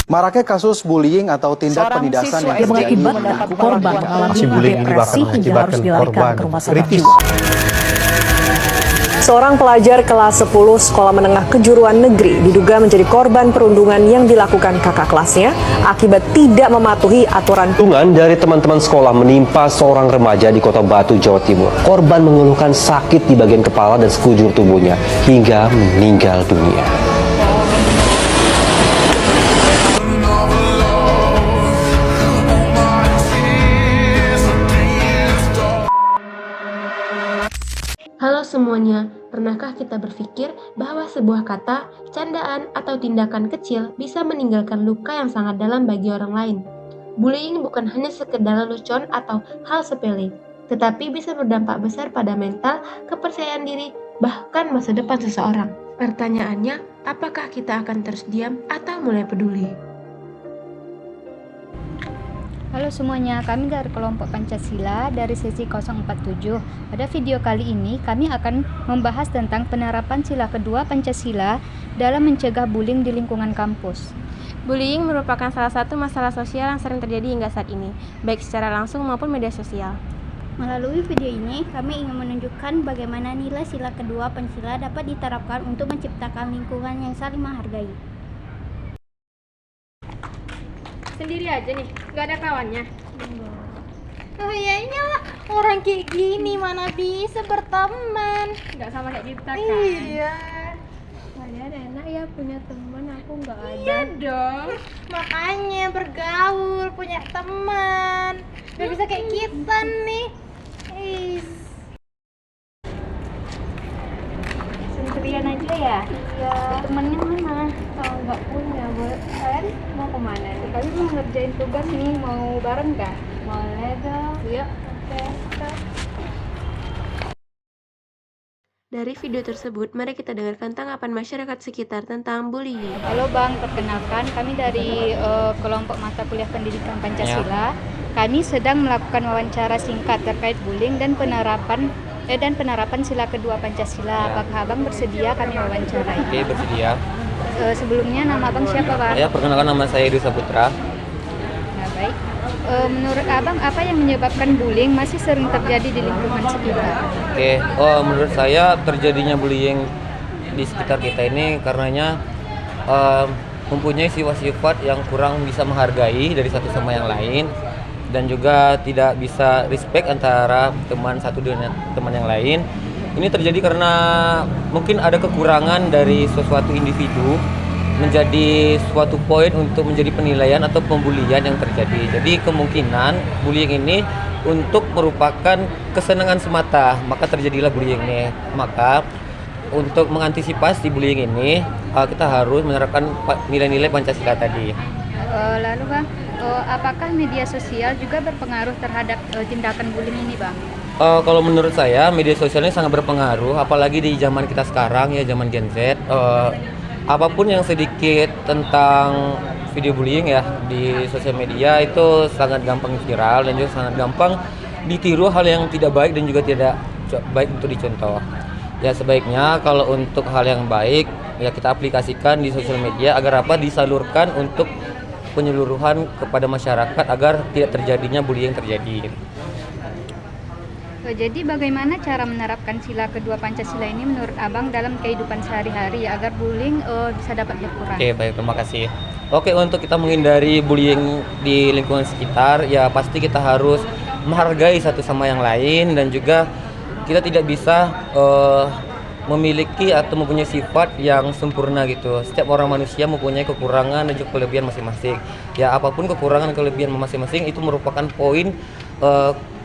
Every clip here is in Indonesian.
Maraknya kasus bullying atau tindak penindasan yang terjadi mendapat korban mengalami bullying ini bahkan hingga harus mengakibatkan dilarikan korban ke rumah sakit kritis. jiwa. Seorang pelajar kelas 10 sekolah menengah kejuruan negeri diduga menjadi korban perundungan yang dilakukan kakak kelasnya akibat tidak mematuhi aturan. Perundungan dari teman-teman sekolah menimpa seorang remaja di Kota Batu, Jawa Timur. Korban mengeluhkan sakit di bagian kepala dan sekujur tubuhnya hingga meninggal dunia. Halo semuanya, pernahkah kita berpikir bahwa sebuah kata, candaan, atau tindakan kecil bisa meninggalkan luka yang sangat dalam bagi orang lain? Bullying bukan hanya sekedar lelucon atau hal sepele, tetapi bisa berdampak besar pada mental, kepercayaan diri, bahkan masa depan seseorang. Pertanyaannya, apakah kita akan terus diam atau mulai peduli? Halo semuanya, kami dari kelompok Pancasila dari sesi 047. Pada video kali ini kami akan membahas tentang penerapan sila kedua Pancasila dalam mencegah bullying di lingkungan kampus. Bullying merupakan salah satu masalah sosial yang sering terjadi hingga saat ini, baik secara langsung maupun media sosial. Melalui video ini, kami ingin menunjukkan bagaimana nilai sila kedua Pancasila dapat diterapkan untuk menciptakan lingkungan yang saling menghargai. Sendiri aja nih, gak ada kawannya? Oh iya lah, orang kayak gini mana bisa berteman. Gak sama kayak kita kan? Iya. Kalian enak ya punya teman, aku gak ada. Iya dong, makanya bergaul, punya teman. Gak bisa kayak kita nih. Sendirian aja ya? Iya. Temennya mana? Kalau gak punya, kalian mau kemana nih? Kami mau ngerjain tugas nih, mau bareng gak? Boleh dong. Yuk. Oke, stop. Dari video tersebut, mari kita dengarkan tanggapan masyarakat sekitar tentang bullying. Halo Bang, perkenalkan kami dari kelompok mata kuliah pendidikan Pancasila. Kami sedang melakukan wawancara singkat terkait bullying dan penerapan sila kedua Pancasila. Apakah Abang bersedia kami wawancarai? Oke, bersedia. Sebelumnya nama Abang siapa Bang? Ya, perkenalkan nama saya Edi Saputra. Nah, baik. Menurut Abang apa yang menyebabkan bullying masih sering terjadi di lingkungan sekitar? Oke, menurut saya terjadinya bullying di sekitar kita ini karenanya mempunyai sifat-sifat yang kurang bisa menghargai dari satu sama yang lain dan juga tidak bisa respect antara teman satu dengan teman yang lain. Ini terjadi karena mungkin ada kekurangan dari sesuatu individu menjadi suatu poin untuk menjadi penilaian atau pembulian yang terjadi. Jadi kemungkinan bullying ini untuk merupakan kesenangan semata, maka terjadilah bullying ini. Maka untuk mengantisipasi bullying ini kita harus menerapkan nilai-nilai Pancasila tadi. Lalu Bang, apakah media sosial juga berpengaruh terhadap tindakan bullying ini Bang? Kalau menurut saya media sosial ini sangat berpengaruh, apalagi di zaman kita sekarang ya, zaman Gen Z. Apapun yang sedikit tentang video bullying ya di sosial media itu sangat gampang viral dan juga sangat gampang ditiru hal yang tidak baik dan juga tidak baik untuk dicontoh. Ya sebaiknya kalau untuk hal yang baik ya kita aplikasikan di sosial media agar disalurkan untuk penyeluruhan kepada masyarakat agar tidak terjadinya bullying terjadi. Jadi bagaimana cara menerapkan sila kedua Pancasila ini menurut Abang dalam kehidupan sehari-hari agar bullying bisa dapat berkurang? Oke, baik, terima kasih. Oke, untuk kita menghindari bullying di lingkungan sekitar, ya pasti kita harus menghargai satu sama yang lain dan juga kita tidak bisa memiliki atau mempunyai sifat yang sempurna gitu. Setiap orang manusia mempunyai kekurangan dan juga kelebihan masing-masing. Ya apapun kekurangan dan kelebihan masing-masing itu merupakan poin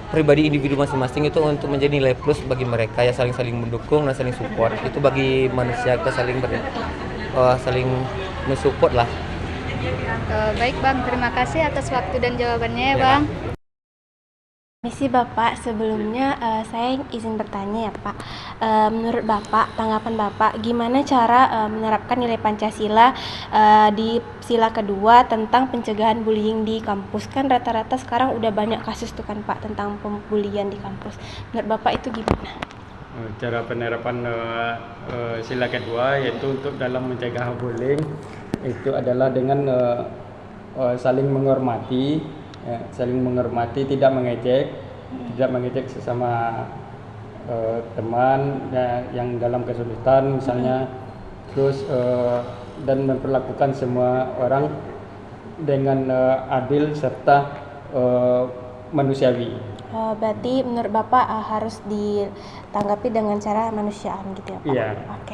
pribadi individu masing-masing itu untuk menjadi nilai plus bagi mereka ya, saling mendukung dan saling support. Itu bagi manusia kita saling mensupport lah. Baik Bang, terima kasih atas waktu dan jawabannya ya Bang. Misi Bapak, sebelumnya saya izin bertanya ya Pak. Menurut Bapak, tanggapan Bapak, gimana cara menerapkan nilai Pancasila di sila kedua tentang pencegahan bullying di kampus? Kan rata-rata sekarang udah banyak kasus tuh kan Pak tentang pembulian di kampus. Menurut Bapak itu gimana? Cara penerapan sila kedua yaitu untuk dalam mencegah bullying itu adalah dengan saling menghormati, tidak mengejek sesama teman ya, yang dalam kesulitan misalnya, terus dan memperlakukan semua orang dengan adil serta manusiawi. Berarti menurut Bapak harus ditanggapi dengan cara manusiaan gitu ya Pak? Iya. Oke.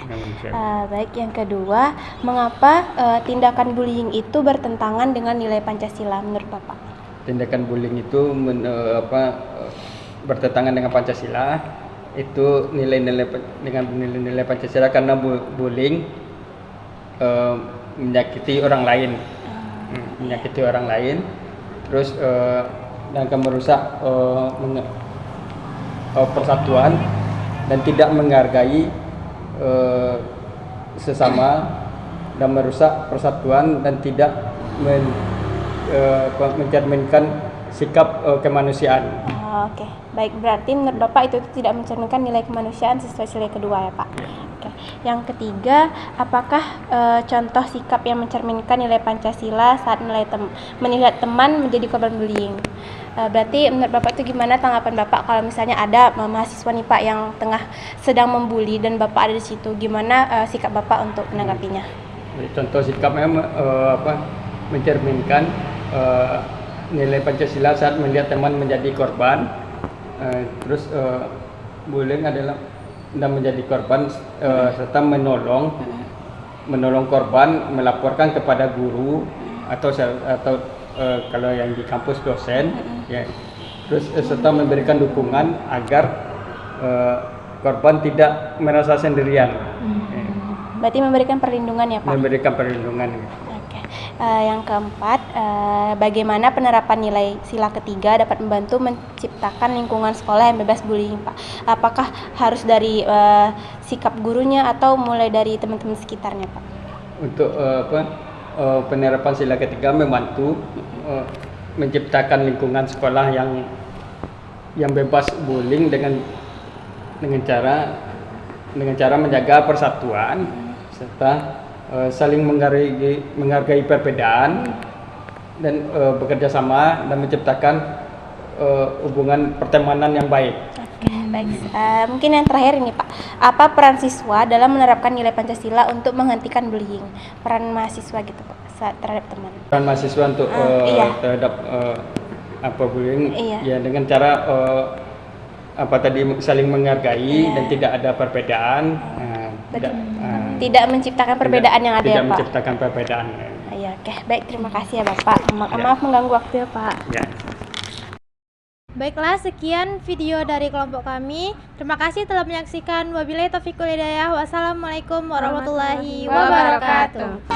Baik, yang kedua, mengapa tindakan bullying itu bertentangan dengan nilai Pancasila menurut Bapak? Tindakan bullying itu bertentangan dengan Pancasila. Itu nilai Pancasila karena bullying menyakiti orang lain, terus dan akan merusak persatuan dan tidak menghargai sesama, dan merusak persatuan dan tidak mencerminkan sikap kemanusiaan. Oke, baik, berarti menurut Bapak itu tidak mencerminkan nilai kemanusiaan sesuai sila kedua ya Pak? Oke. Yang ketiga, apakah contoh sikap yang mencerminkan nilai Pancasila saat menilai teman menjadi korban bullying? Berarti menurut Bapak itu gimana tanggapan Bapak kalau misalnya ada mahasiswa nih Pak yang sedang membuli dan Bapak ada di situ, gimana sikap Bapak untuk menanggapinya? Contoh sikapnya mencerminkan nilai Pancasila saat melihat teman menjadi korban, terus bullying adalah menjadi korban serta menolong korban, melaporkan kepada guru atau kalau yang di kampus dosen, ya, terus serta memberikan dukungan agar korban tidak merasa sendirian. Berarti memberikan perlindungan ya Pak? Memberikan perlindungan. Oke. Yang keempat, bagaimana penerapan nilai sila ketiga dapat membantu menciptakan lingkungan sekolah yang bebas bullying Pak? Apakah harus dari sikap gurunya atau mulai dari teman-teman sekitarnya Pak? Untuk penerapan sila ketiga membantu menciptakan lingkungan sekolah yang bebas bullying dengan cara menjaga persatuan serta saling menghargai perbedaan dan bekerja sama dan menciptakan hubungan pertemanan yang baik. Oke, baik. Mungkin yang terakhir ini Pak, apa peran siswa dalam menerapkan nilai Pancasila untuk menghentikan bullying? Peran mahasiswa gitu Pak terhadap teman. Peran mahasiswa untuk terhadap bullying, ya dengan cara saling menghargai dan tidak ada perbedaan. Tidak menciptakan perbedaan yang ada ya Pak? Tidak menciptakan perbedaan. Iya, oke. Baik, terima kasih ya Bapak. Maaf mengganggu waktu ya Pak. Ya. Baiklah, sekian video dari kelompok kami. Terima kasih telah menyaksikan. Wabillahi taufiq wal hidayah. Wassalamualaikum warahmatullahi wabarakatuh.